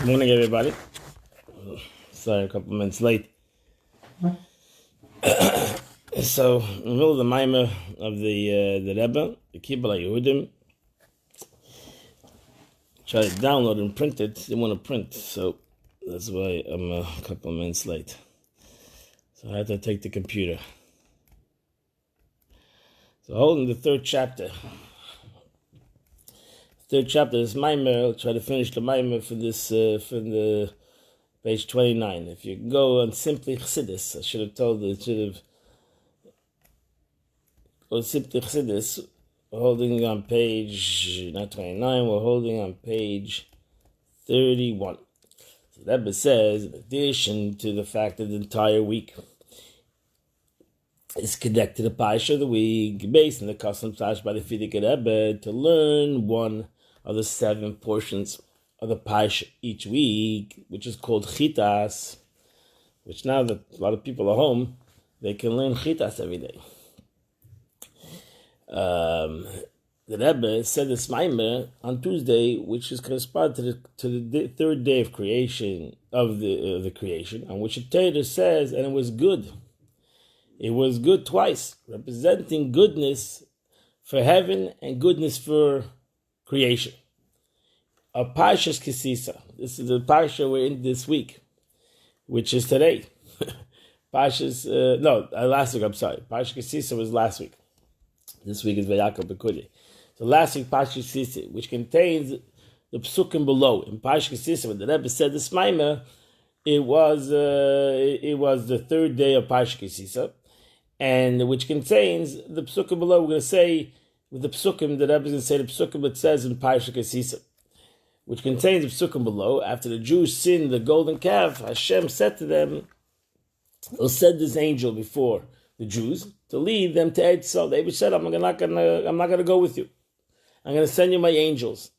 Good morning, everybody. Sorry, a couple minutes late. So, in the middle of the Maamar of the Rabbi, the Hayedudim, try to download and print it. They want to print, so that's why I'm a couple minutes late. So I had to take the computer. So, holding the third chapter. Third chapter is Maamar. I'll try to finish the Maamar for this from the page 29. If you go on Simply Chassidus, I should have told you, go Simply Chassidus. We're holding on page not 29. We're holding on page 31. So the Rabbi says, in addition to the fact that the entire week is connected to the Parsha of the week, based on the custom established by the Fidik Rebbe, to learn one of the 7 portions of the Parsha each week, which is called Chitas, which now that a lot of people are home, they can learn Chitas every day. The Rebbe said this Maamar on Tuesday, which is corresponding to the third day of creation, of the creation, on which the Torah says, and it was good. It was good twice, representing goodness for heaven and goodness for creation. A Parshas Kisisa. This is the Parsha we're in this week, which is today. Last week, I'm sorry. Parshas Kisisa was last week. This week is Vekiblu. So last week, Parshas Kisisa, which contains the psukim below. In Parshas Kisisa, when the Rebbe said this Maamar, it was the third day of Parshas Kisisa, and which contains the psukim below. We're going to say, with the psukim, the Rebbe is going to say the psukim that says in Parshas Kisisa, which contains the psukim below. After the Jews sinned the golden calf, Hashem said to them, he'll send this angel before the Jews to lead them to Eretz Yisrael. David said, I'm not gonna go with you. I'm going to send you my angels.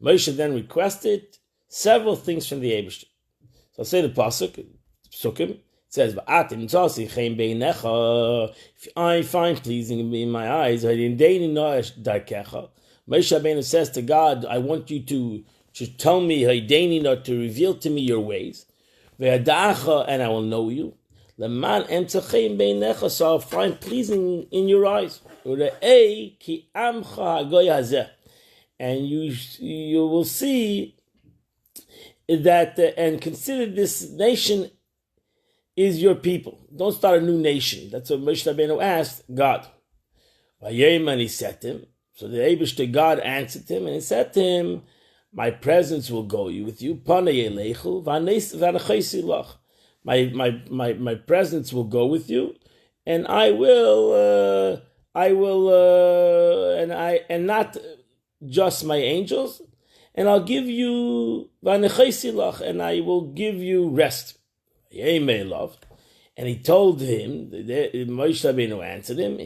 Moshe then requested several things from the Eibishter. So I'll say the psukim. It says, if I find pleasing in my eyes, Moshe Rabbeinu says to God, I want you to tell me, to reveal to me your ways, and I will know you. So I'll find pleasing in your eyes. And you will see that, and consider this nation is your people. Don't start a new nation. That's what Moshe Rabbeinu asked God. And he said to him, so the Eibishter God answered him, and he said to him, my presence will go with you. My presence will go with you, and and not just my angels, and I'll give you, and I will give you rest. And he told him, Moshe Rabbeinu answered him,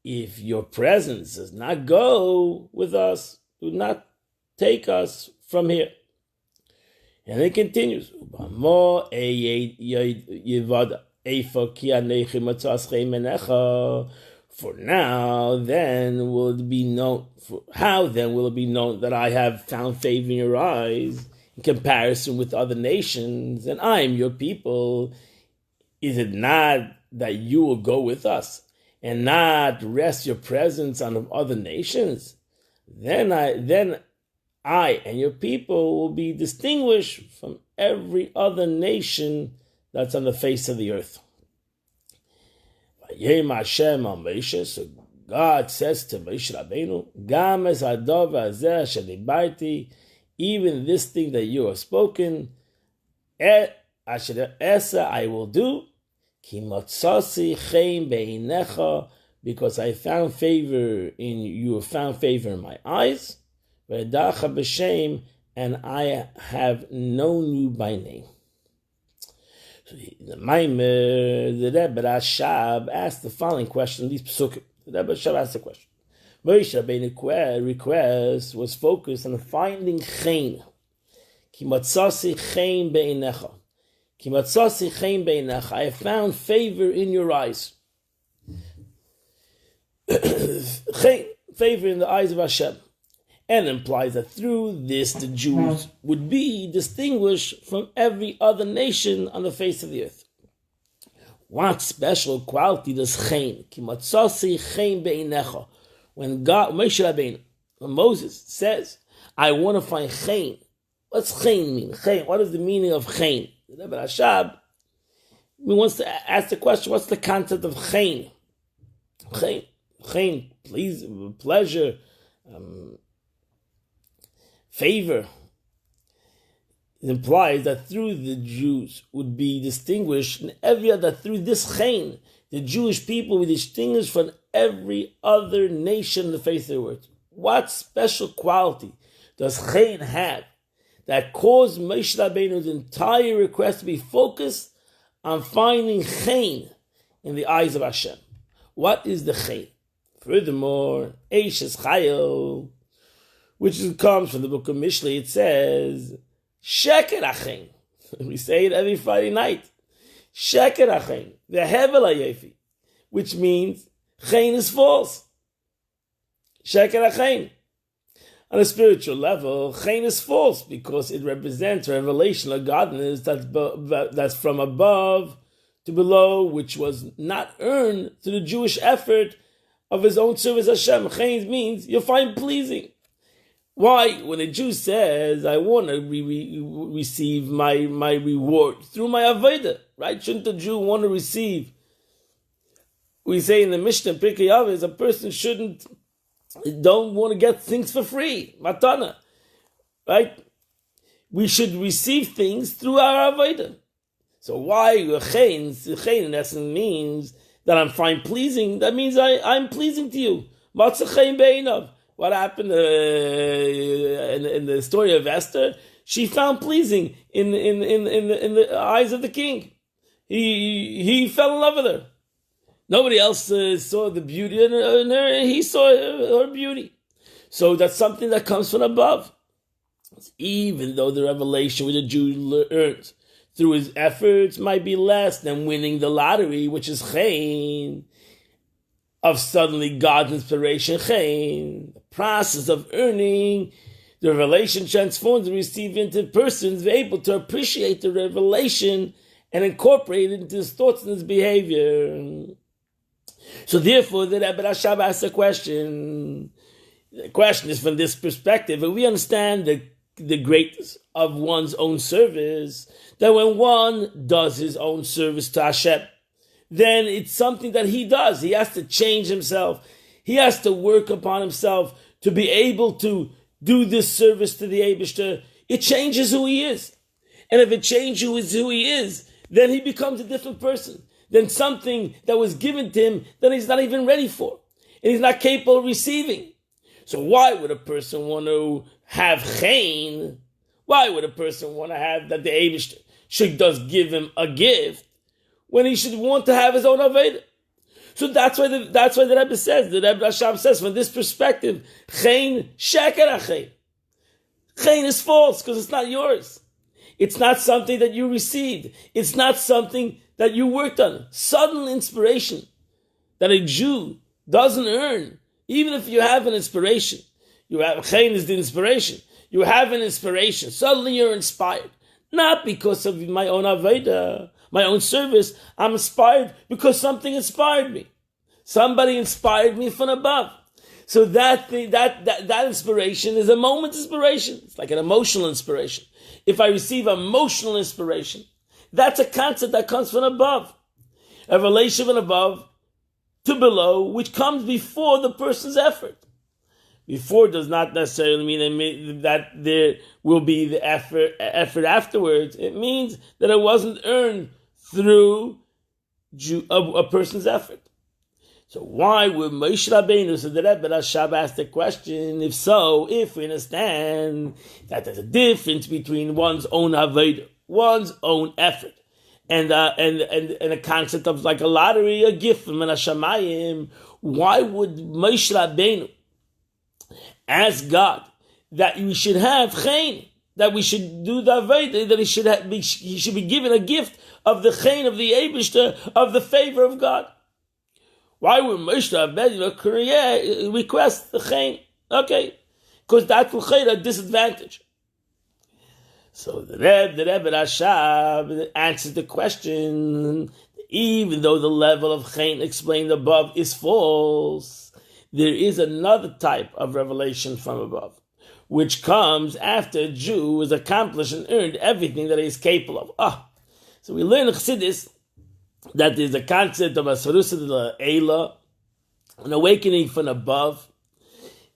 if your presence does not go with us, do not take us from here. And it continues. For now, then will it be known. How then will it be known that I have found favor in your eyes in comparison with other nations, and I am your people? Is it not that you will go with us and not rest your presence on other nations? Then I and your people will be distinguished from every other nation that's on the face of the earth. So God says to Moshe Rabbeinu, even this thing that you have spoken, I will do, because I found favor in you, have found favor in my eyes, and I have known you by name. So the Maamar, the Rebbe Rashab asked the following question, these psukim. The Rebbe Rashab asked the question. Moshe Rabbeinu's request was focused on finding chen. Ki matzasi chen beinecha. Ki matzasi chen beinecha. I have found favor in your eyes. Favor in the eyes of Hashem. and implies that through this the Jews would be distinguished from every other nation on the face of the earth. What special quality does chen? When God, Moshe Rabbeinu, when Moses says, I want to find chen. What's chen mean? Chen, what is the meaning of chen? The Rebbe Rashab wants to ask the question, what's the concept of chen? Chen, pleasure, favor. It implies that through the Jews would be distinguished, and every other, through this chen, the Jewish people would be distinguished from every other nation on the face of the earth. What special quality does chen have that caused Moshe Rabbeinu's entire request to be focused on finding chen in the eyes of Hashem? What is the chen? Furthermore, Eishes Chayil, which comes from the book of Mishlei, it says, Sheker Achen. We say it every Friday night. Sheker Achen, the Hevel HaYefi, which means chen is false. Sheker Achen. On a spiritual level, chen is false because it represents a revelation of godliness that's from above to below, which was not earned through the Jewish effort of his own service Hashem. Chen means you find pleasing. Why? When a Jew says, I want to receive my reward through my avodah, right? Shouldn't a Jew want to receive? We say in the Mishnah, Pirkei Avos, a person don't want to get things for free, matana, right? We should receive things through our avodah. So why chen in essence means that I'm fine pleasing? That means I'm pleasing to you. Matzah chen beinav. What happened in the story of Esther? She found pleasing in the eyes of the king. He fell in love with her. Nobody else saw the beauty in her. He saw her beauty. So that's something that comes from above. Even though the revelation which the Jew earns through his efforts might be less than winning the lottery, which is chen, of suddenly God's inspiration, chen, the process of earning, the revelation transforms and receives into persons able to appreciate the revelation and incorporate it into his thoughts and his behavior. So therefore, the Rebbe Rashab asks a question. The question is from this perspective. If we understand the greatness of one's own service, that when one does his own service to Hashem, then it's something that he does. He has to change himself. He has to work upon himself to be able to do this service to the Eibishter. It changes who he is. And if it changes who he is, then he becomes a different person than something that was given to him that he's not even ready for. And he's not capable of receiving. So why would a person want to have chen? Why would a person want to have that the Eibishter should just give him a gift when he should want to have his own avodah? So that's why the Rebbe says, the Rebbe Rashab says, from this perspective, chen sheker achen. Chen is false because it's not yours. It's not something that you received. It's not something that you worked on. Sudden inspiration that a Jew doesn't earn, even if you have an inspiration. You have chen is the inspiration. You have an inspiration. Suddenly you're inspired. Not because of my own avodah, my own service. I'm inspired because something inspired me. Somebody inspired me from above. So that inspiration is a moment's inspiration. It's like an emotional inspiration. If I receive emotional inspiration, that's a concept that comes from above. A relation from above to below, which comes before the person's effort. Before does not necessarily mean that there will be the effort afterwards. It means that it wasn't earned through a person's effort. So why would Moshe Rabbeinu, so the Rebbe Rashab asked the question, if we understand that there's a difference between one's own avodah, one's own effort, and a concept of like a lottery, a gift from an Hashemayim, why would Moshe Rabbeinu ask God that we should have chen, that we should do the avodah, that he should be given a gift of the chen, of the Eibishter, of the favor of God? Why would Moshe Rabbeinu request the chen? Okay, because that's a disadvantage. So the Rebbe Rashab answers the question, even though the level of Chen explained above is false, there is another type of revelation from above, which comes after a Jew has accomplished and earned everything that he is capable of. So we learn in Chassidus that there's a concept of a sarusa Eila, an awakening from above,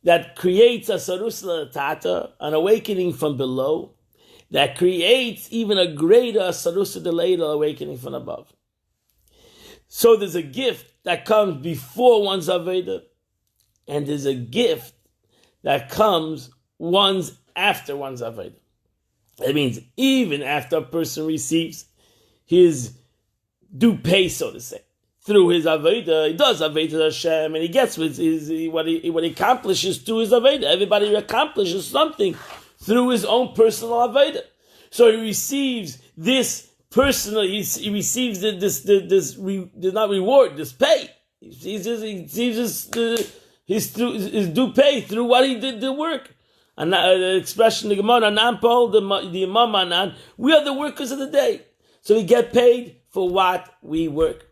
that creates a sarusa Tata, an awakening from below, that creates even a greater sarusa Leila awakening from above. So there's a gift that comes before one's Aveda, and there's a gift that comes after one's Aveda. That means even after a person receives his due pay, so to say, through his Aveda, he does Aveda Hashem, and he gets what he accomplishes through his Aveda. Everybody accomplishes something through his own personal Aveda. So he receives this personal, he receives this not reward, this pay. He receives his due pay through what he did the work. And the expression the Gemara, Nampol, the Imam Anan, we are the workers of the day. So we get paid for what we work.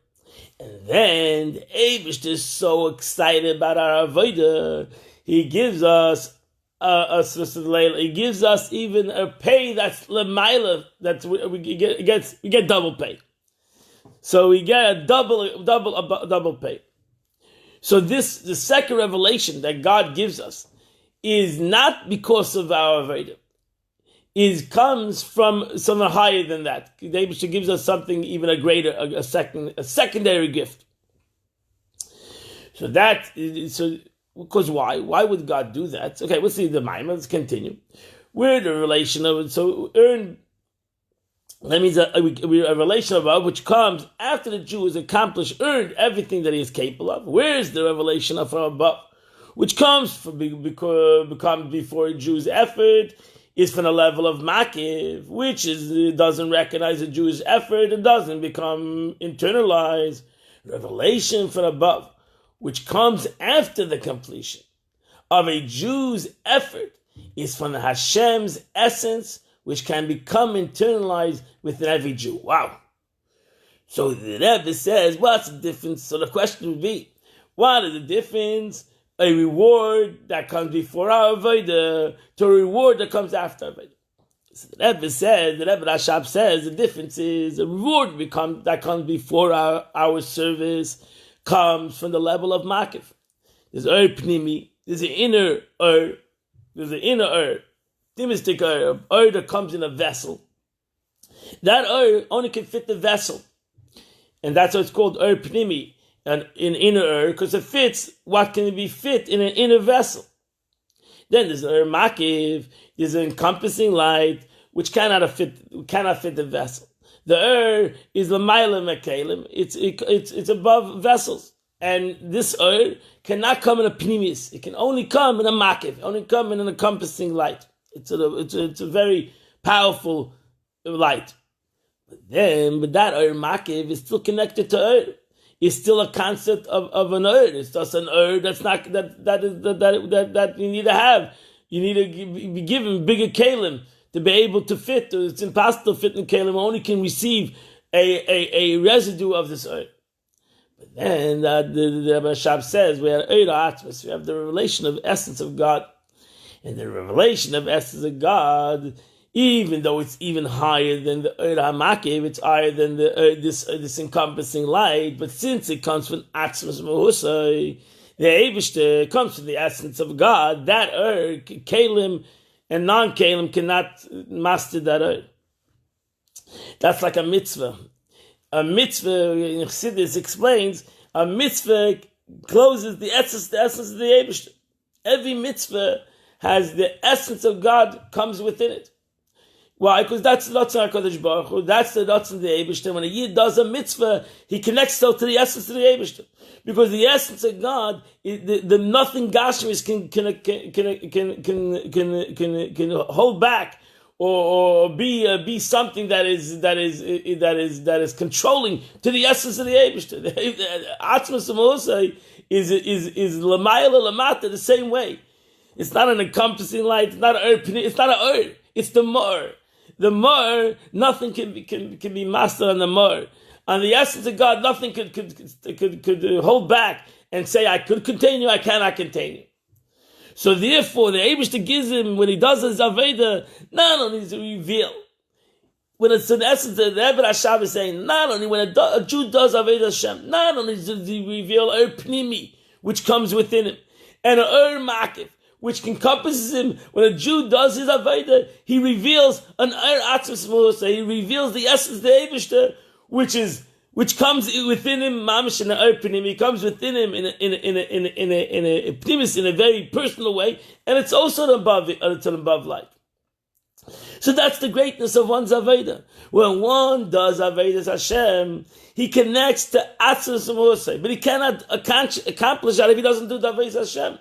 And then the Eibush is so excited about our Avodah, he gives us he gives us even a pay that's lemaila, that we get double pay. So we get a double pay. So the second revelation that God gives us is not because of our Avodah. It comes from something higher than that. The Eibush gives us something even a greater, a secondary gift. Because why? Why would God do that? Okay, we'll see the Maamar. Let's continue. We're the relation of it. So earn. That means a relation of which comes after the Jew has accomplished, earned everything that he is capable of. Where's the revelation of from above, which comes before a Jew's effort, is from the level of Makiv, which doesn't recognize a Jew's effort and doesn't become internalized. Revelation from above, which comes after the completion of a Jew's effort, is from the Hashem's essence, which can become internalized within every Jew. Wow. So the Rebbe says, what's the difference? So the question would be, what is the difference? A reward that comes before our Avodah to a reward that comes after Avodah. So the Rebbe Rashab says, the difference is a reward that comes before our service comes from the level of Makiv. There's Pnimi, there's an inner Dimistic that comes in a vessel. That only can fit the vessel. And that's why it's called Pnimi, and in inner because it fits what can be fit in an inner vessel. Then there's Makiv, there's an encompassing light, which cannot fit the vessel. The is L'mayla Mekalim, it's above vessels. And this cannot come in a Pnimis. It can only come in a Makiv, only come in an encompassing light. It's a very powerful light. But that Makiv is still connected to It's still a concept of an It's just an that's not that you need to have. You need to be given bigger kalim to be able to fit. It's impossible to fit in kalim. Only can receive a residue of this But then the Rabbi Shab says we have we have the revelation of essence of God. And the revelation of essence of God, even though it's even higher than the Makiv, it's higher than this encompassing light. But since it comes from Atzmas Mahusai, the Eibishter comes from the essence of God. That Kalim and non-Kalim cannot master that That's like a mitzvah. A mitzvah, in Chassidus explains, a mitzvah closes the essence of the Eibishter. Every mitzvah has the essence of God comes within it. Why? Because that's the Ratzon HaKadosh Baruch Hu. That's the Ratzon of the Eibishter. When a Yid does a mitzvah, he connects still to the essence of the Eibishter. Because the essence of God, the nothing Gashmis can hold back or be something that is controlling to the essence of the Eibishter. Atzmas Mosai is Lamayla Lamata the same way. It's not an encompassing light. It's not an It's the Mar. The Mar, nothing can be mastered on the Mar. On the essence of God, nothing could hold back and say, I could contain you, I cannot contain you. So therefore, the Eibishter gives him, when he does his Aveda, not only does he reveal, when it's in essence, the Rebbe Rashab is saying, not only when a Jew does Aveda Hashem, not only does he reveal Pnimi, which comes within him, and Makif, which encompasses him. When a Jew does his Aveda, he reveals an Atzmus Musa, he reveals the essence of the Eibishter, which comes within him, mamish in the Pnimi, he comes within him in a pnimis, in a very personal way, and it's also an above light. So that's the greatness of one's Aveda. When one does Avedas Hashem, he connects to Atzmus Musa, but he cannot accomplish that if he doesn't do the Avedas Hashem.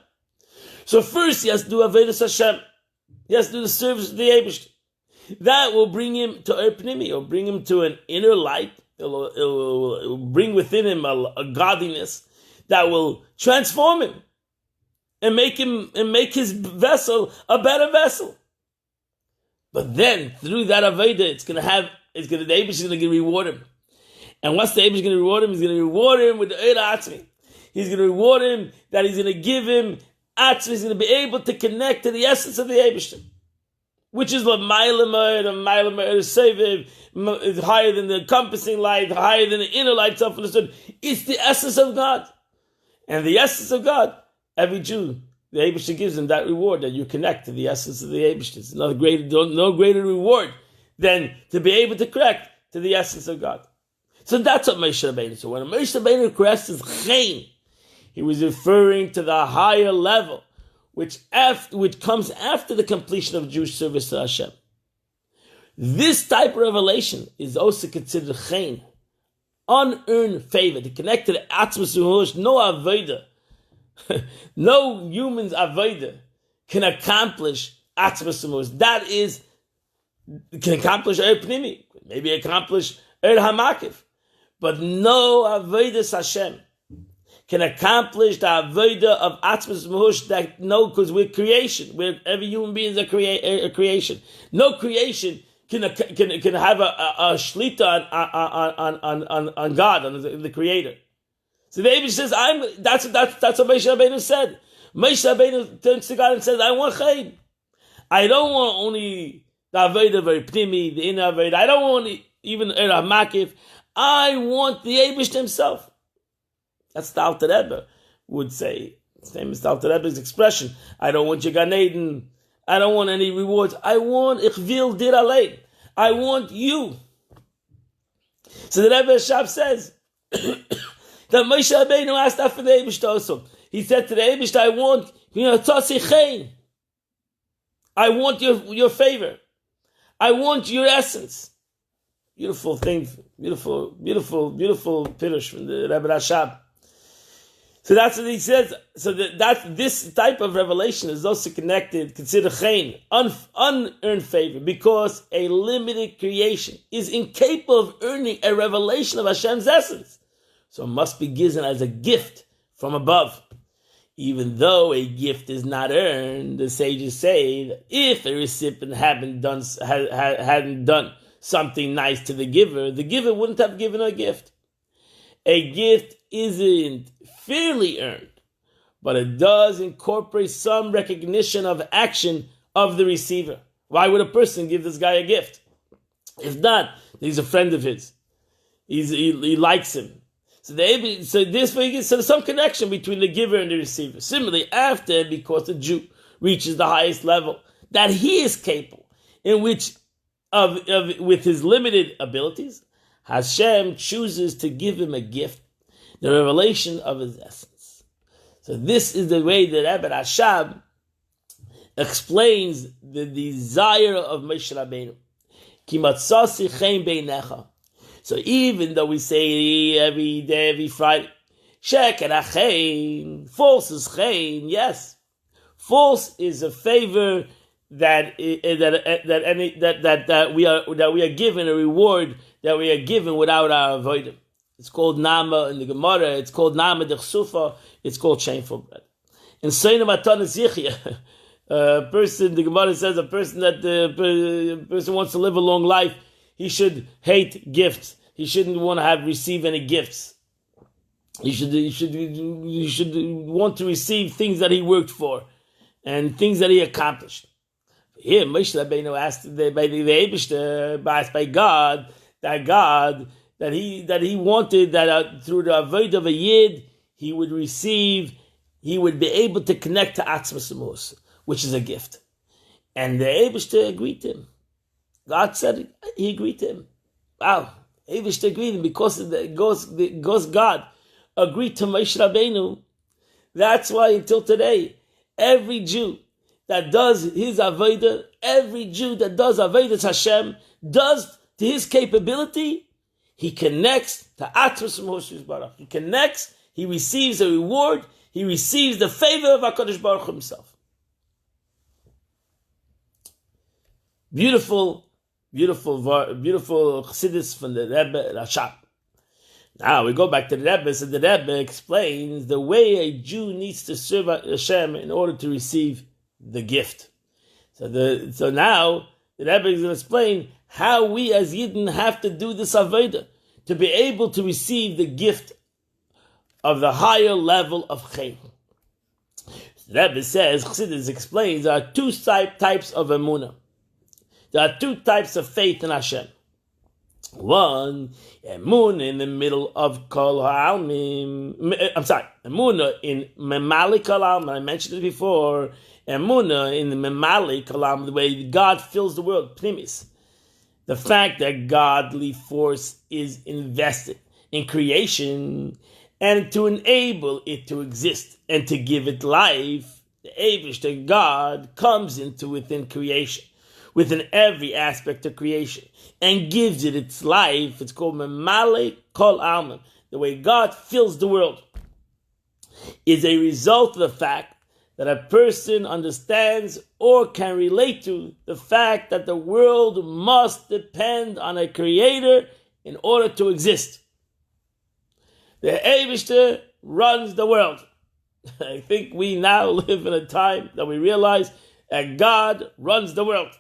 So first he has to do Avedas Hashem. He has to do the service of the Eibishter. That will bring him to Pnimi, or bring him to an inner light. It will bring within him a godliness that will transform him and make his vessel a better vessel. But then through that Aveda, the Eibishter is going to reward him. And once the Eibishter is going to reward him, he's going to reward him with the Eira Atzmi. He's going to reward him that he's going to give him Atzmi. He's going to be able to connect to the essence of the Eibishter, which is what Mailamer Seviv is higher than the encompassing light, higher than the inner light, self-understood. It's the essence of God. And the essence of God, every Jew, the Eibishter gives him that reward, that you connect to the essence of the Eibishter. It's no greater reward than to be able to connect to the essence of God. So that's what Moshe Rabbeinu. So when Moshe Rabbeinu caressed his Chain, he was referring to the higher level, which comes after the completion of Jewish service to Hashem. This type of revelation is also considered Chain, unearned favor, to connect to the Atzmus Uhush, no Aveda. No human's Aveda can accomplish Atzmus Uhush. That is, can accomplish Pnimi, maybe accomplish Hamakif, but no Avedas Hashem can accomplish the Aveda of Atzmus Muhush, because we're creation. Every human being is a creation. No creation can have a shlita on God, on the Creator. So the Eibush says, that's what Moshe Rabbeinu said. Moshe Rabbeinu turns to God and says, I want Chaim. I don't want only the Aveda very Pnimi, the inner Aveda. I don't want even Era Makif. I want the Eibush himself. That's the Alter Rebbe would say. Same as the Alter Rebbe's expression. I don't want your Gan Eden. I don't want any rewards. I want Ich will dir allein. I want you. So the Rebbe Shab says that Moshe Rabbeinu asked that for the Eibush also. He said to the Eibush, I want, I want your favor. I want your essence. Beautiful thing, beautiful pirush from the Rebbe Rashab. So that's what he says. So this type of revelation is also connected, considered chayin, unearned favor, because a limited creation is incapable of earning a revelation of Hashem's essence. So it must be given as a gift from above. Even though a gift is not earned, the sages say that if a recipient hadn't done something nice to the giver wouldn't have given a gift. A gift isn't fairly earned, but it does incorporate some recognition of action of the receiver. Why would a person give this guy a gift? If not, he's a friend of his. He likes him. So there's some connection between the giver and the receiver. Similarly, after, because the Jew reaches the highest level that he is capable, in which with his limited abilities, Hashem chooses to give him a gift, the revelation of his essence. So this is the way that Rebbe Rashab explains the desire of Moshe Rabbeinu. Ki matzasi chen beinecha. So even though we say every day, every Friday, sheker achein, false is chen, yes, false is a favor that we are given, a reward that we are given without our avodah. It's called nama in the Gemara. It's called nama de chsufa. It's called shameful bread. In Seina Matanas Yichya, A person, the Gemara says, a person that person wants to live a long life, he should hate gifts. He shouldn't want to receive any gifts. He should want to receive things that he worked for and things that he accomplished. Here, Moshe Rabbeinu asked by God that he wanted that through the avodah of a yid he would be able to connect to Atzmas Amos, which is a gift. And the Eibishter agreed to him. God said he agreed to him. Wow, Eibishter agreed to him because God agreed to Moshe Rabbeinu. That's why until today, every Jew that does his avodah, every Jew that does avodah Hashem, does to his capability, he connects to Atzmas Moshe Baruch. He connects, he receives a reward, he receives the favor of HaKadosh Baruch Hu himself. Beautiful chassidus from the Rebbe Rashab. Now we go back to the Rebbe. So the Rebbe explains the way a Jew needs to serve Hashem in order to receive the gift. So now the Rebbe is going to explain how we as Yidden have to do this avodah to be able to receive the gift of the higher level of Chaim. The Rebbe says, Chassidus explains, there are two types of emunah. There are two types of faith in Hashem. One, emunah in the middle of Kol Ha'almim. Emunah in Memalik Olam. I mentioned it before. Emunah in the Memalik Olam, the way God fills the world, Pnimis. The fact that godly force is invested in creation and to enable it to exist and to give it life, the Eibishter God comes into within creation, within every aspect of creation, and gives it its life. It's called Memale Kol Alman. The way God fills the world is a result of the fact that a person understands or can relate to the fact that the world must depend on a creator in order to exist. The Eibishter runs the world. I think we now live in a time that we realize that God runs the world.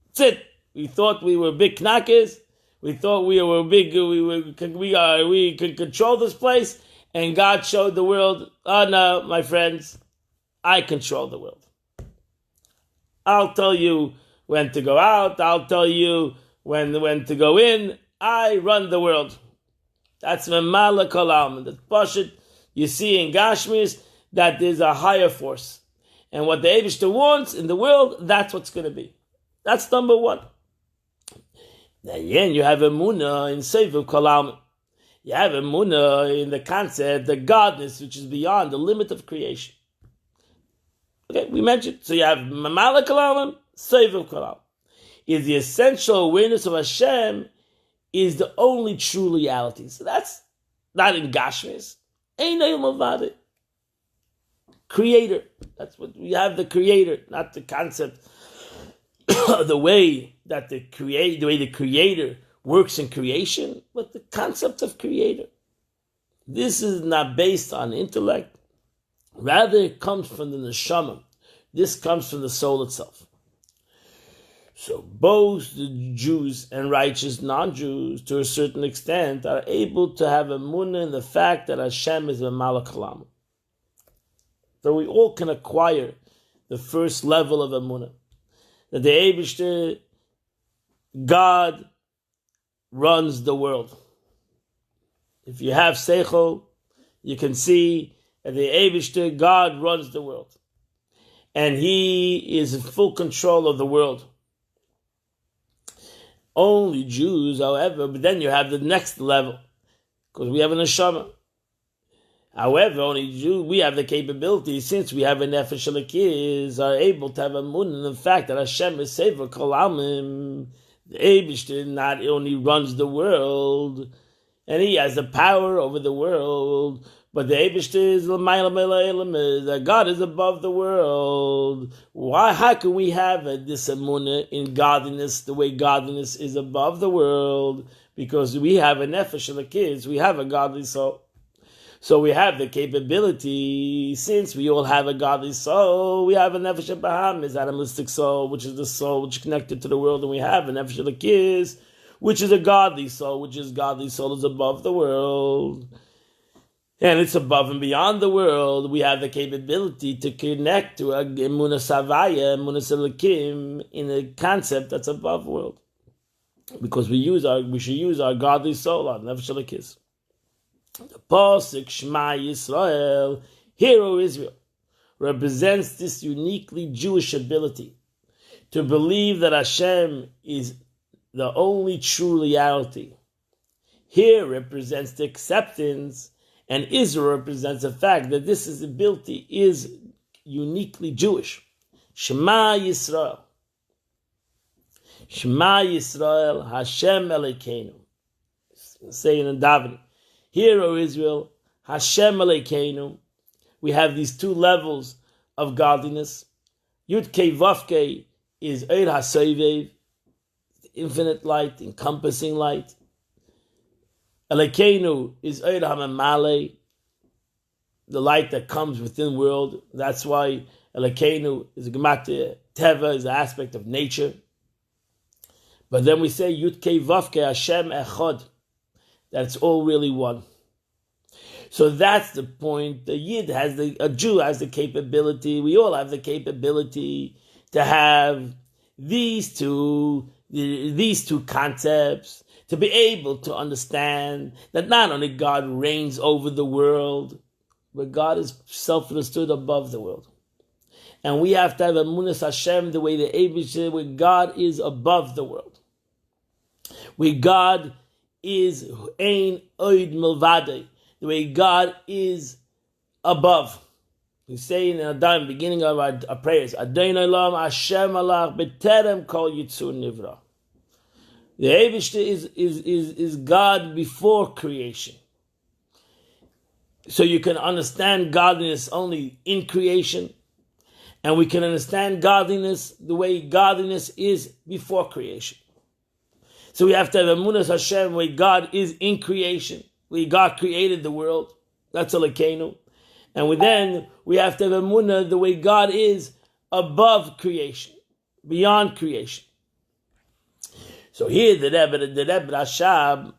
That's it. We thought we were big knackers. We thought we were big. We could control this place, and God showed the world. Oh no, my friends, I control the world. I'll tell you when to go out. I'll tell you when to go in. I run the world. That's Memala Kol Alman. That's Pashut. You see in Gashmis that there's a higher force, and what the Eibishter wants in the world, that's what's going to be. That's number one. Then you have emunah in Sefer Kol Alman. You have emunah in the concept, the godness, which is beyond the limit of creation. Okay, we mentioned. So you have Mamala Kol Alman, Sefer Kol Alman. Is the essential awareness of Hashem is the only true reality. So that's not in Gashmis. Ein Eil Mavadeh. Creator. That's what we have, the creator, not the concept. The way the creator works in creation, but the concept of creator. This is not based on intellect. Rather, it comes from the neshama. This comes from the soul itself. So both the Jews and righteous non-Jews, to a certain extent, are able to have emunah in the fact that Hashem is a malach halam. So we all can acquire the first level of emunah, that the Eibishter, God, runs the world. If you have seichel, you can see that the Eibishter, God, runs the world. And He is in full control of the world. Only Jews, however, but then you have the next level, because we have a neshama. However, only Jews, we have the capability, since we have a nefesh elikiz, are able to have a mun in the fact that Hashem is Sefer Kol Alman. The Eibishter not only runs the world, and He has the power over the world, but the Eibishter is that God is above the world. Why? How can we have this emunah in godliness, the way godliness is above the world? Because we have a nefesh elikiz, we have a godly soul. So we have the capability, since we all have a godly soul, we have a nefesh bahamis, animalistic soul, which is the soul which is connected to the world, and we have a nefesh lakis, which is a godly soul, godly soul is above the world. And it's above and beyond the world. We have the capability to connect to a emunah savaya, emunah selakim, in a concept that's above the world. Because we should use our godly soul, our nefesh lakis. The Pasuk Shema Yisrael, Hero Israel, represents this uniquely Jewish ability to believe that Hashem is the only true reality. Here represents the acceptance, and Israel represents the fact that this ability is uniquely Jewish. Shema Yisrael. Shema Yisrael, Hashem Elokeinu. Saying in davening. Hear, O Israel, Hashem Elokeinu. We have these two levels of godliness. Yud Kei Vav Kei is Eir HaSovev, infinite light, encompassing light. Elokeinu is Eir HaMamale, the light that comes within the world. That's why Elokeinu is a gematria. Teva is an aspect of nature. But then we say Yud Kei Vav Kei Hashem Echad. That's all really one. So that's the point. A Jew has the capability. We all have the capability to have these two concepts, to be able to understand that not only God reigns over the world, but God is self-understood above the world. And we have to have emunas Hashem the way the Eibush, where God is above the world, where God is ein oid milvadei, the way God is above. We say in the beginning of our prayers, Adonai Olam Hashem alach b'terem kol yitzur nivra. The Eibush is God before creation. So you can understand godliness only in creation, and we can understand godliness the way godliness is before creation. So we have to have emunas Hashem, where God is in creation, where God created the world. That's Elokeinu. And then we have to have emunah the way God is above creation, beyond creation. So here the Rebbe Rashab,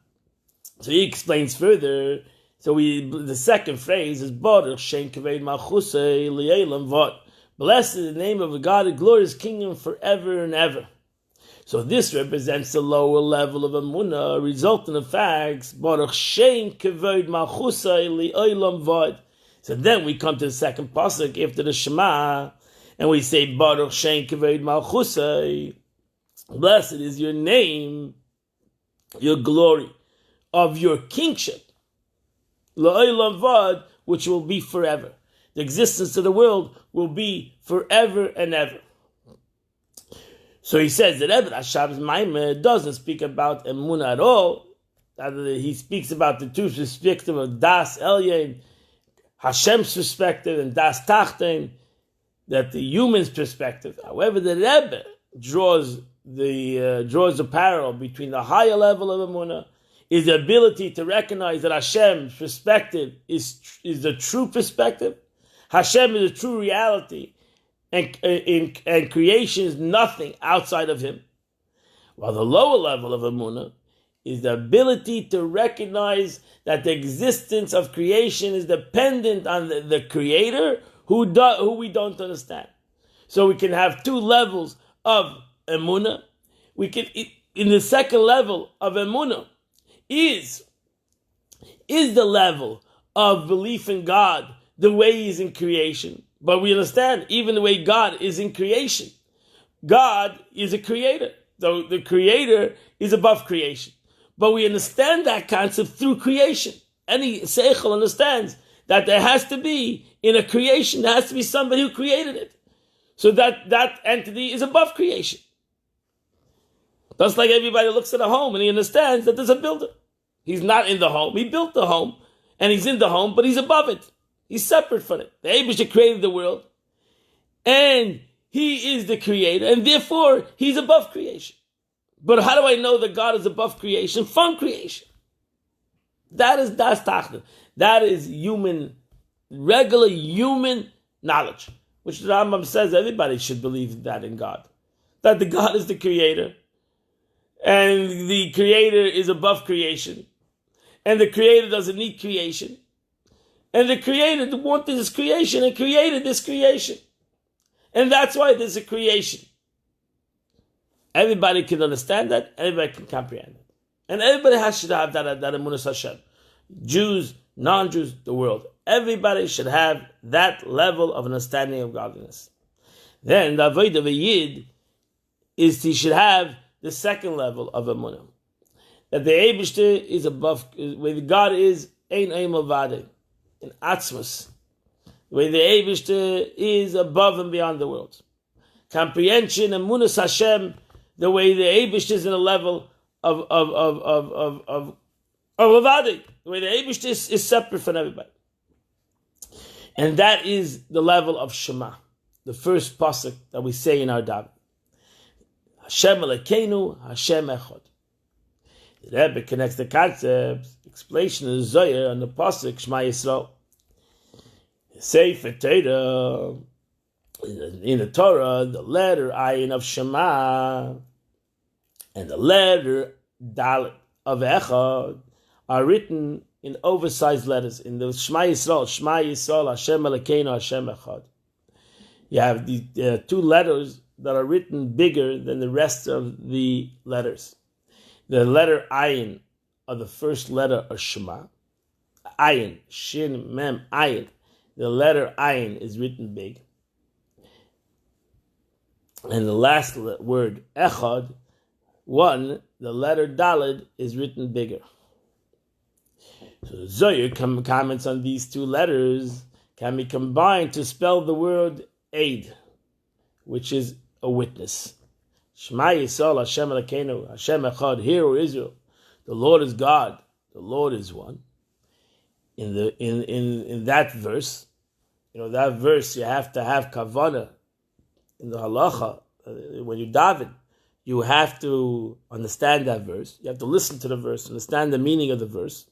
so he explains further. So the second phrase is Baruch Shem Kavod Malchusei L'Olam Vod. Blessed is the name of the God, a glorious kingdom forever and ever. So this represents the lower level of emunah, resulting in the facts Baruch Shem Kavod Malchusei L'Olam Vod. So then we come to the second pasuk after the Shema, and we say Baruch Shem Kavod Malchusei. Blessed is your name, your glory of your kingship, L'Olam Vod, which will be forever. The existence of the world will be forever and ever. So he says that Rebbe Rashab's Maamar doesn't speak about emunah at all. He speaks about the two perspectives of Das Elyon, Hashem's perspective, and Das Tachten, that the human's perspective. However, the Rebbe draws the parallel between the higher level of emunah is the ability to recognize that Hashem's perspective is the true perspective. Hashem is a true reality, and creation is nothing outside of Him. While the lower level of emunah is the ability to recognize that the existence of creation is dependent on the Creator, who we don't understand. So we can have two levels of emunah. We can, in the second level of emunah, is the level of belief in God the way He is in creation. But we understand even the way God is in creation. God is a creator. So the creator is above creation. But we understand that concept through creation. Any seichel understands that there has to be, in a creation, there has to be somebody who created it. So that entity is above creation. Just like everybody looks at a home and he understands that there's a builder. He's not in the home. He built the home, and he's in the home, but he's above it. He's separate from it. The Eibush created the world, and He is the creator, and therefore He's above creation. But how do I know that God is above creation from creation? That is Das Tachten. That is regular human knowledge, which the Rambam says everybody should believe that in God. That the God is the creator, and the creator is above creation, and the creator doesn't need creation, and the creator wanted this creation and created this creation, and that's why there's a creation. Everybody can understand that, everybody can comprehend it, and everybody should have that emunah Hashem. Jews, non-Jews, the world. Everybody should have that level of understanding of godliness. Then the avodah of a Yid is he should have the second level of emunah, that the Eibishter is above, where God is ein mavade in atzmus, where the Eibishter is above and beyond the world. Comprehension, emunah Hashem, the way the Eibishter is in a level of avadi, the way the Eibishter is separate from everybody. And that is the level of Shema, the first pasuk that we say in our daven. Hashem Elokeinu, Hashem Echad. The Rebbe connects the concepts, explanation of the Zohar on the pasuk Shema Yisrael. The Sefer Torah, in the Torah, the letter Ayin of Shema and the letter Dalet of Echad are written in oversized letters. In the Shema Yisrael, Hashem Elokeinu, Hashem Echad. You have the two letters that are written bigger than the rest of the letters. The letter Ayin of the first letter of Shema. Ayin, Shin, Mem, Ayin. The letter Ayin is written big. And the last word, Echad, one, the letter Daled is written bigger. So the Zohar comments on these two letters can be combined to spell the word Eid, which is a witness. Shema Yisrael, Hashem Elokeinu, Hashem Echad. Hear, O Israel, the Lord is God, the Lord is one. In that verse, that verse you have to have kavanah in the halacha. When you daven, you have to understand that verse. You have to listen to the verse, understand the meaning of the verse.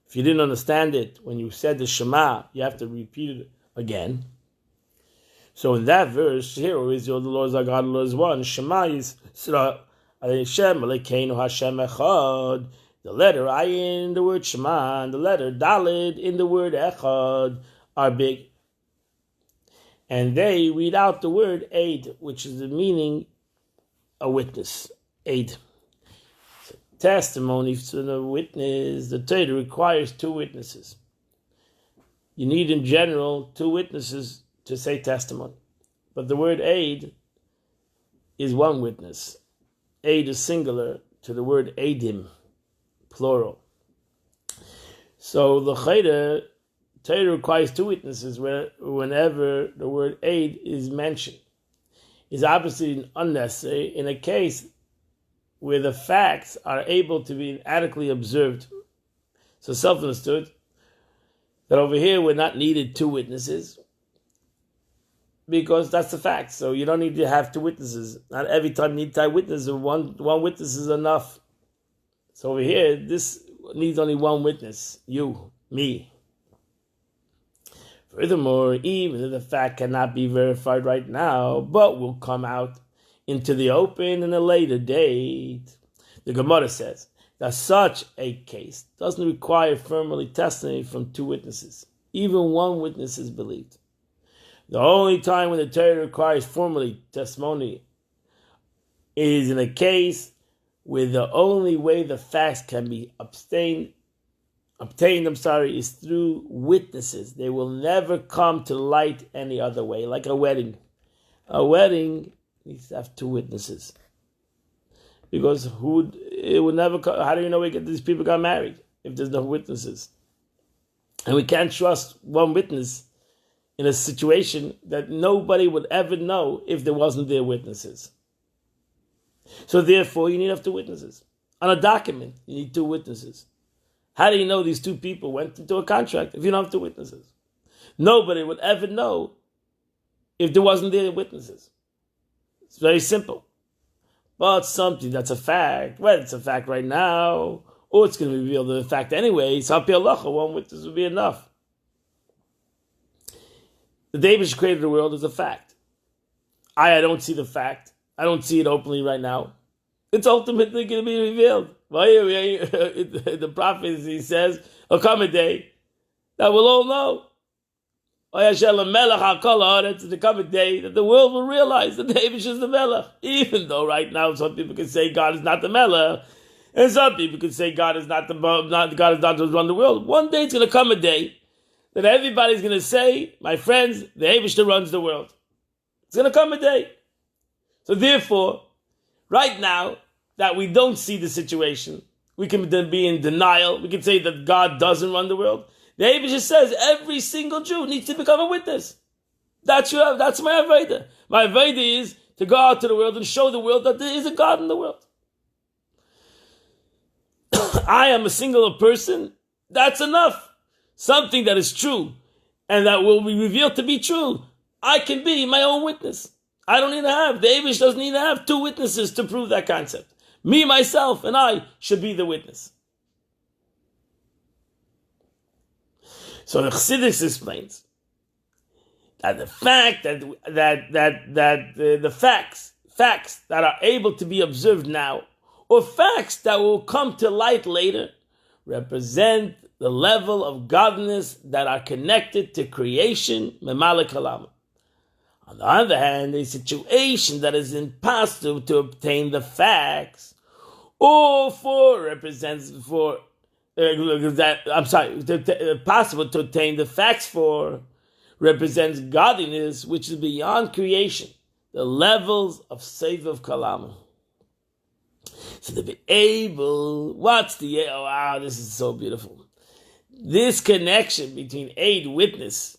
If you didn't understand it when you said the Shema, you have to repeat it again. So in that verse, here, O Israel, the Lord is our God, the Lord is one. Shema is Hashem Elokeinu, Hashem Echad. The letter Ayin in the word Shema and the letter Daled in the word Echad are big. And they read out the word Eid, which is the meaning a witness. Eid. Testimony to the witness. The Torah requires two witnesses. You need in general two witnesses to say testimony. But the word Eid is one witness. Eid is singular to the word Eidim, plural. So the Torah requires two witnesses whenever the word Eid is mentioned. It's obviously unnecessary in a case where the facts are able to be adequately observed. So self-understood that over here we're not needed two witnesses because that's the fact. So you don't need to have two witnesses. Not every time you need to have witnesses. One witness is enough. So over here, this needs only one witness. You, me. Furthermore, even if the fact cannot be verified right now, but will come out into the open in a later date, the Gemara says that such a case doesn't require formally testimony from two witnesses. Even one witness is believed. The only time when the Torah requires formally testimony is in a case where the only way the facts can be obtained, is through witnesses. They will never come to light any other way, like a wedding. A wedding needs to have two witnesses. Because it would never come, how do you know these people got married if there's no witnesses? And we can't trust one witness in a situation that nobody would ever know if there wasn't their witnesses. So therefore, you need to have two witnesses. On a document, you need two witnesses. How do you know these two people went into a contract if you don't have two witnesses? Nobody would ever know if there wasn't their witnesses. It's very simple. But something that's a fact, whether it's a fact right now, or it's going to reveal the fact anyway, so one witness would be enough. The Davish created the world is a fact. I don't see the fact. I don't see it openly right now. It's ultimately going to be revealed. The prophet, he says, there'll come a day that we'll all know. There'll come a day that the world will realize that Davish is the Melech. Even though right now some people can say God is not the Melech, and some people can say God is not God is not to run the world. One day it's going to come a day that everybody's going to say, my friends, the Davish runs the world. It's going to come a day. So therefore, right now that we don't see the situation, we can be in denial. We can say that God doesn't run the world. The Abish says every single Jew needs to become a witness. That's my Avodah. My Avodah is to go out to the world and show the world that there is a God in the world. I am a singular person. That's enough. Something that is true and that will be revealed to be true. I can be my own witness. I don't need to have, the Abish doesn't need to have two witnesses to prove that concept. Me, myself, and I should be the witness. So the Chassidus explains that the fact that the facts that are able to be observed now, or facts that will come to light later, represent the level of godliness that are connected to creation, memale kalam. On the other hand, a situation that is impossible to obtain the facts, or possible to obtain the facts for, represents godliness which is beyond creation, the levels of Seif Kalam. So to be able, this is so beautiful. This connection between aid, witness,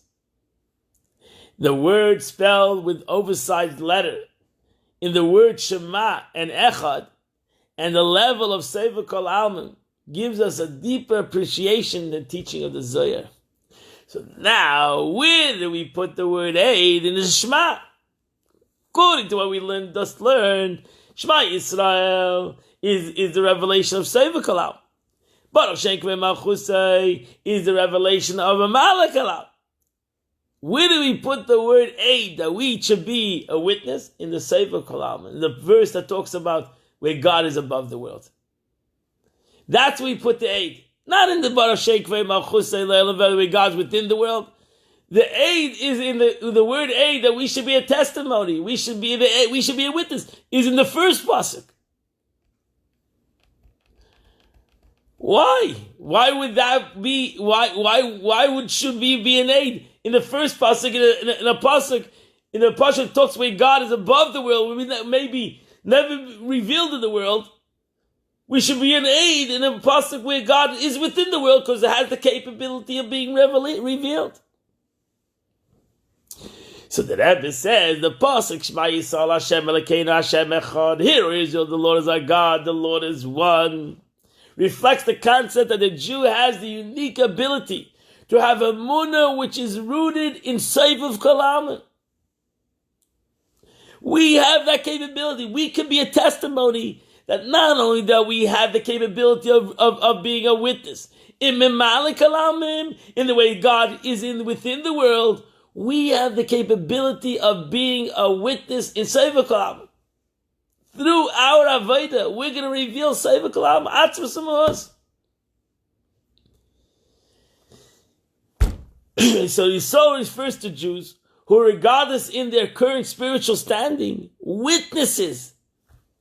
the word spelled with oversized letter, in the word Shema and Echad, and the level of Sefer Kol Alman, gives us a deeper appreciation in the teaching of the Zohar. So now, where do we put the word aid in the Shema? According to what we just learned, Shema Yisrael is the revelation of Sefer Kol Alman. Baruch Shem Kaveh Malchusay is the revelation of Amala Kol Alman. Where do we put the word aid, that we should be a witness? In the Sefer Kol Alman, in the verse that talks about where God is above the world. That's where we put the aid. Not in the Baruch Shem Kaveh Malchusay where God's within the world. The aid is in the word aid, that we should be a testimony. We should be a witness. Is in the first pasuk. Why? Why would that be? Why should we be an aid in the first pasuk? In a pasuk talks where God is above the world. Maybe never revealed in the world. We should be an aid in a pasuk where God is within the world, because it has the capability of being revealed. So the Rebbe says the pasuk Shema Yisrael Hashem Elokeinu Hashem Echad. Hear, Israel, the Lord is our God, the Lord is one. Reflects the concept that the Jew has the unique ability to have a munah which is rooted in Seif Kol Alman. We have that capability. We can be a testimony that not only that we have the capability of being a witness in Memale Kol Alman, in the way God is within the world, we have the capability of being a witness in Seif Kol Alman. Through our Avodah, we're going to reveal Seif Kol Alman, Atzvus Amos. So Yisrael refers to Jews who, regardless in their current spiritual standing, witnesses,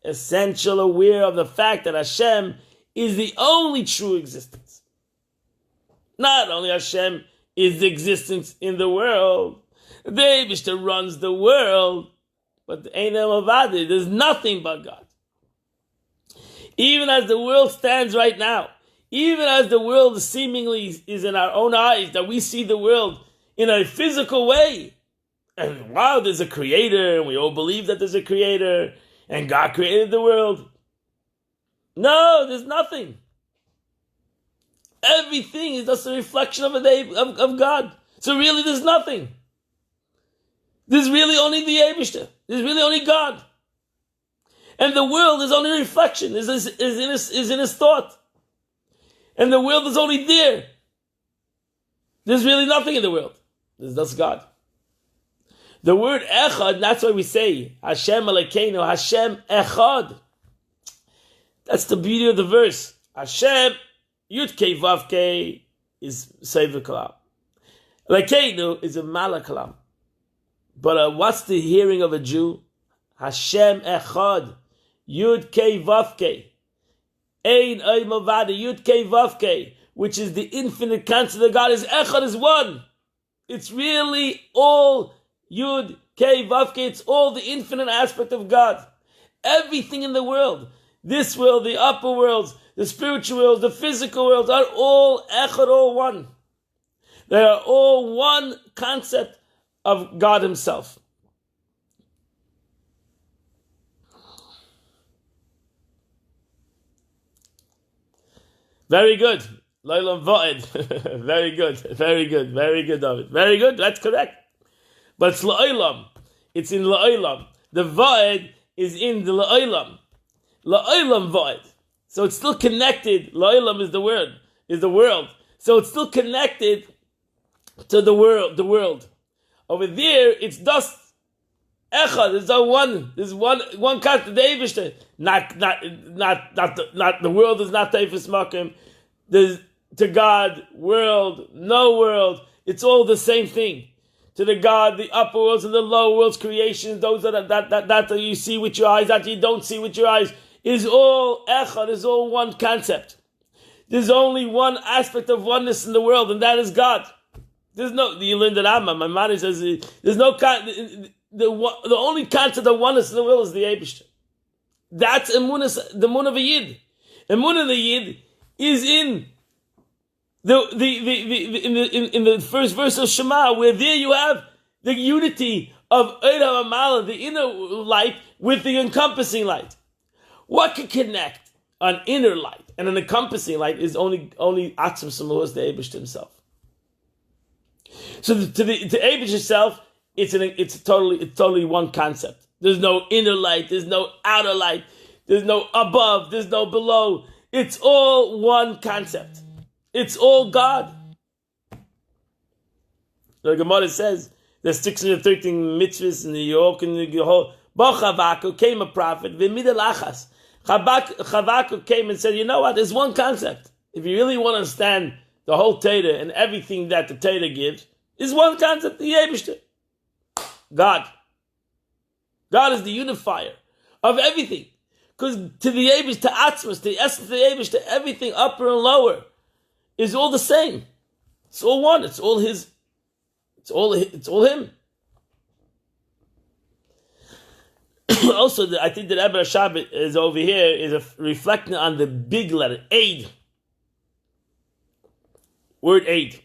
essential, aware of the fact that Hashem is the only true existence. Not only Hashem is the existence in the world, the Eibishter runs the world, but there's nothing but God. Even as the world stands right now, even as the world seemingly is in our own eyes, that we see the world in a physical way, and wow, there's a creator, and we all believe that there's a creator, and God created the world. No, there's nothing. Everything is just a reflection of God. So really there's nothing. There's really only the Eibishter. There's really only God. And the world is only a reflection, is in his thought. And the world is only there. There's really nothing in the world. There's just God. The word echad, that's why we say, Hashem Elokeinu, Hashem echad. That's the beauty of the verse. Hashem, Yud Kei Vav Kei, is Sefer Kalam. Elokeinu is a Mala Kalam. But what's the hearing of a Jew? Hashem echad, Yud Kei Vav Kei. Ein Oy Mavada, Yud Kei Vav Kei, which is the infinite concept of God, is echad, is one. It's really all Yud, Kei, Vav, Kei. It's all the infinite aspect of God. Everything in the world, this world, the upper worlds, the spiritual worlds, the physical worlds, are all echad, all one. They are all one concept of God Himself. Very good. Leilam Va'ed. Very good, David. Very good, that's correct. But it's La'olam. It's in La'olam. The Va'ed is in the La'olam. La'olam Va'ed. So it's still connected. La'olam is the world. So it's still connected to the world. Over there, it's dust. Echad, there's one concept, the Eibishter. Not the world is not Teifus Makim. There's to God, world, no world. It's all the same thing. To the God, the upper worlds and the lower worlds, creations, those that you see with your eyes, that you don't see with your eyes, is all echad, is all one concept. There's only one aspect of oneness in the world, and that is God. There's no, you learned that Amma, my mother says, there's no, the only concept of oneness in the world is the Eibishter. That's emunah, the emunah of a Yid. Emunah of the Yid is in in the first verse of Shema, where there you have the unity of Eid HaMamala, the inner light, with the encompassing light. What can connect an inner light and an encompassing light is only Atzim Samuos, the Eibush himself. So to Eibush itself, it's totally one concept. There's no inner light, there's no outer light, there's no above, there's no below. It's all one concept. It's all God. The Gemara says there's 613 mitzvahs in New York and the whole. Chavakuk came a prophet. V'midalachas. Chavakuk came and said, you know what? There's one concept. If you really want to understand the whole Torah and everything that the Torah gives, is one concept: the Eibishter. God. God is the unifier of everything. Because to the Eibush, to Atzmas, to the essence of the Eibush, to everything upper and lower, is all the same. It's all one. It's all His. It's all Him. Also, I think that Abba Shabbat is over here is reflecting on the big letter Eid. Word Eid.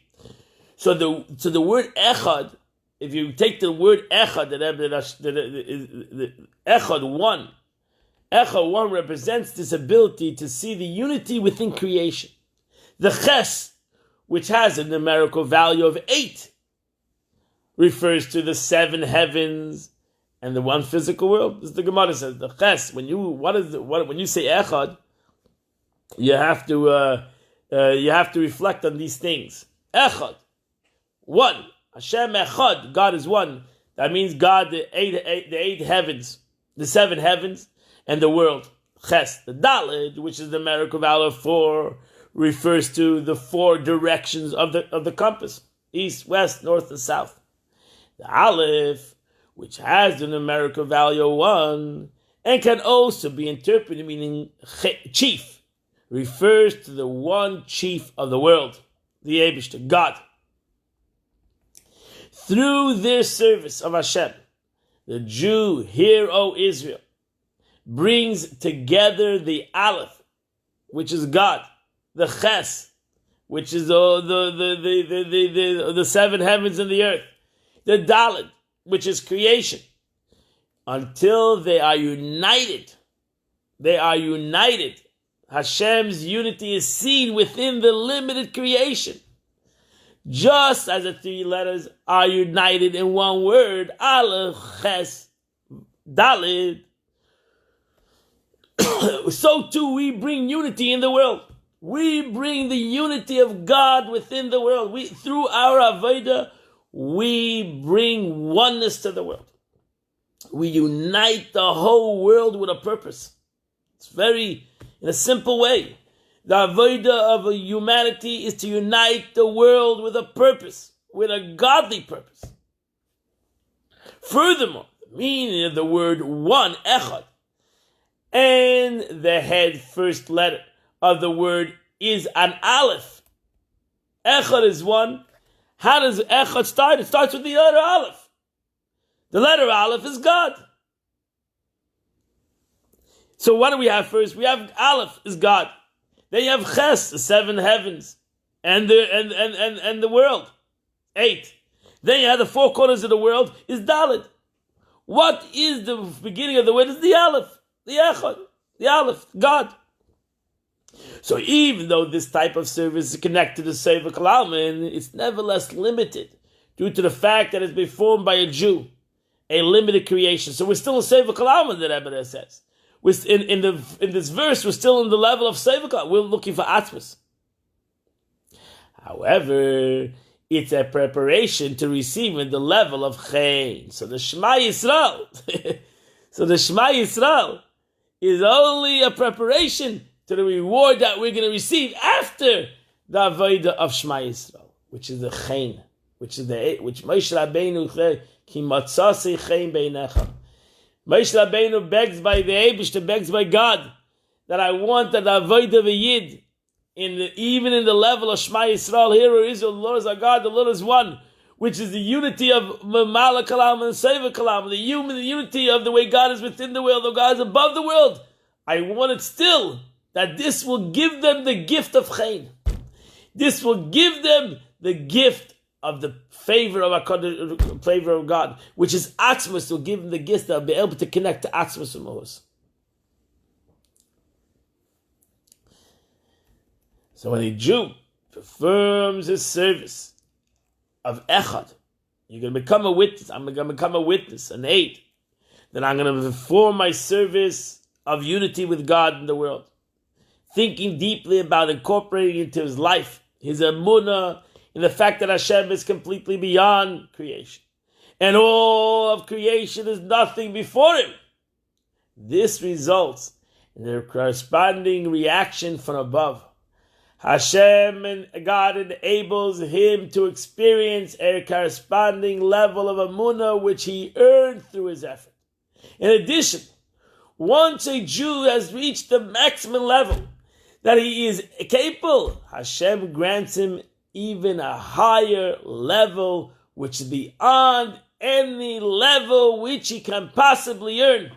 So the word Echad. If you take the word Echad, the Echad one. Echad one represents this ability to see the unity within creation. The Ches, which has a numerical value of 8, refers to the 7 heavens and the one physical world. This is the Gemara says the Ches. When you say Echad, you have to reflect on these things. Echad, one. Hashem Echad, God is one. That means God, the eight heavens, the 7 heavens, and the world. Ches, the Dalet, which is the numerical value of 4, refers to the 4 directions of the compass: east, west, north, and south. The Aleph, which has the numerical value of 1, and can also be interpreted meaning chief, refers to the one chief of the world, the Eibishter, God. Through their service of Hashem, the Jew, hear, O Israel, brings together the Aleph, which is God, the Ches, which is the 7 heavens and the earth, the Dalet, which is creation, until they are united. They are united. Hashem's unity is seen within the limited creation. Just as the 3 letters are united in one word, Aleph, Ches, Dalet, so too we bring unity in the world. We bring the unity of God within the world. Through our avodah, we bring oneness to the world. We unite the whole world with a purpose. It's in a simple way. The avodah of humanity is to unite the world with a purpose, with a godly purpose. Furthermore, the meaning of the word one, echad, and the first letter of the word is an aleph. Echad is one. How does echad start? It starts with the letter aleph. The letter aleph is God. So what do we have first? We have aleph is God. Then you have ches, the seven heavens, and the world, 8. Then you have the four corners of the world is Dalet. What is the beginning of the word? Is the aleph, the echad, the aleph, God. So even though this type of service is connected to Seva Kalaman, it's nevertheless limited due to the fact that it's been formed by a Jew, a limited creation. So we're still in Seva Kalaman, the Rebbe says. In this verse, we're still in the level of Seva Kalaman. We're looking for Atmos. However, it's a preparation to receiving the level of Chen. So the Shema Yisrael, is only a preparation to the reward that we're going to receive after the avodah of Shema Yisrael, which is the Chen, which Moshe Rabbeinu ki matzasi Chen beinecha. Moshe Rabbeinu begs by the Eibishter, begs by God, that I want that the avodah of a Yid, even in the level of Shema Yisrael, here or Israel, the Lord is our God, the Lord is one, which is the unity of Mamala Kalam and Seva Kalam, the unity of the way God is within the world, though God is above the world. I want it still, that this will give them the gift of Chen. This will give them the gift of the favor of God, which is Atzmos, will give them the gift that will be able to connect to Atzmos and Mohos. So when a Jew performs his service of Echad, you're going to become a witness. I'm going to become a witness, an aid. Then I'm going to perform my service of unity with God in the world. Thinking deeply about incorporating into his life, his emunah, in the fact that Hashem is completely beyond creation. And all of creation is nothing before him. This results in the corresponding reaction from above. Hashem and God enables him to experience a corresponding level of emunah which he earned through his effort. In addition, once a Jew has reached the maximum level that he is capable, Hashem grants him even a higher level which is beyond any level which he can possibly earn.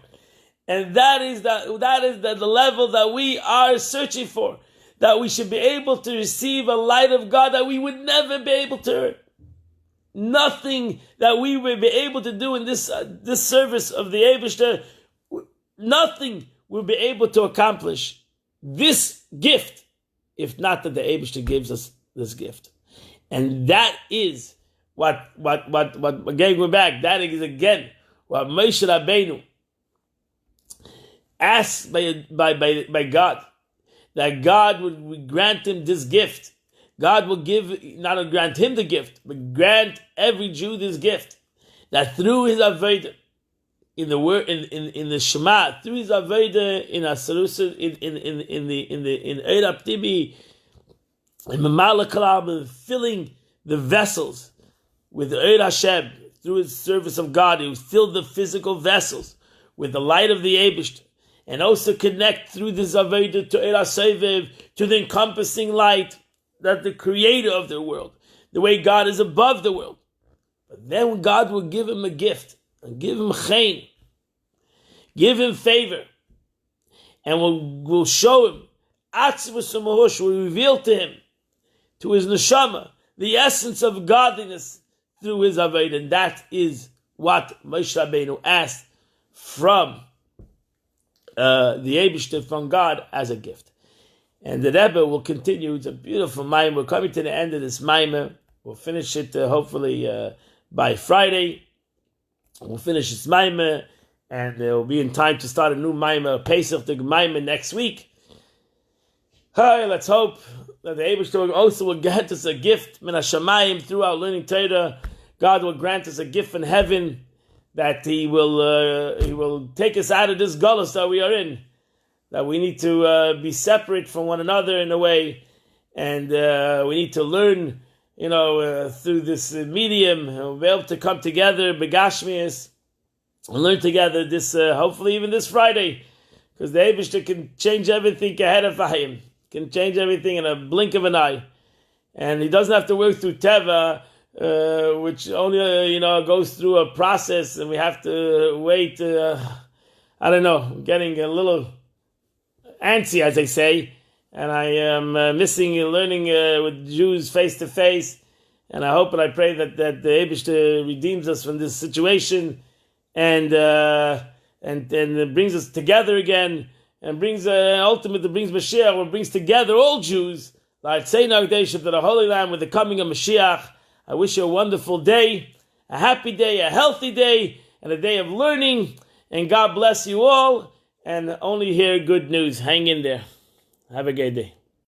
And that is the level that we are searching for. That we should be able to receive a light of God that we would never be able to earn. Nothing that we would be able to do in this service of the Eibishter, nothing will be able to accomplish this gift, if not that the Eibishter gives us this gift. And that is what again, we're back, that is again what Moshe Rabbeinu asked by God, that God would grant him this gift. God will not grant him the gift, but grant every Jew this gift. That through his avodah, in the word, in the Shema, through his avodah in Asarusa, in Eirab Tibi, in Mamala Kalam, filling the vessels with the Eir Hashem, through his service of God, he filled the physical vessels with the light of the Eibishter. And also connect through this avodah to Eir HaSovev, to the encompassing light, that the creator of the world, the way God is above the world. But then God will give him a gift, and give him chen, give him favor, and will show him, Atzvus U'Mahush, will reveal to him, to his neshama, the essence of godliness through his avodah. And that is what Moshe Rabbeinu asked from the Eibishter, from God, as a gift. And the Rebbe will continue. It's a beautiful Maamar. We're coming to the end of this Maamar. We'll finish it hopefully by Friday. We'll finish this Maamar, and there will be in time to start a new Maamar, Pesach, the Maamar next week. Hi, let's hope that the Eibishter also will grant us a gift, min hashamayim, through our learning Torah. God will grant us a gift in heaven, that He will take us out of this galus that we are in, that we need to be separate from one another in a way, and we need to learn, through this medium, and we'll be able to come together, begashmias, and learn together this, hopefully even this Friday, because the Eibishter can change everything ahead of Hayim, can change everything in a blink of an eye, and He doesn't have to work through Teva, which only goes through a process, and we have to wait. I don't know, I'm getting a little antsy, as they say, and I am missing learning with Jews face to face, and I hope and I pray that the Eibishter redeems us from this situation, and brings us together again, and brings ultimately brings Mashiach, or brings together all Jews, like say to the Holy Land with the coming of Mashiach. I wish you a wonderful day, a happy day, a healthy day, and a day of learning. And God bless you all. And only hear good news. Hang in there. Have a great day.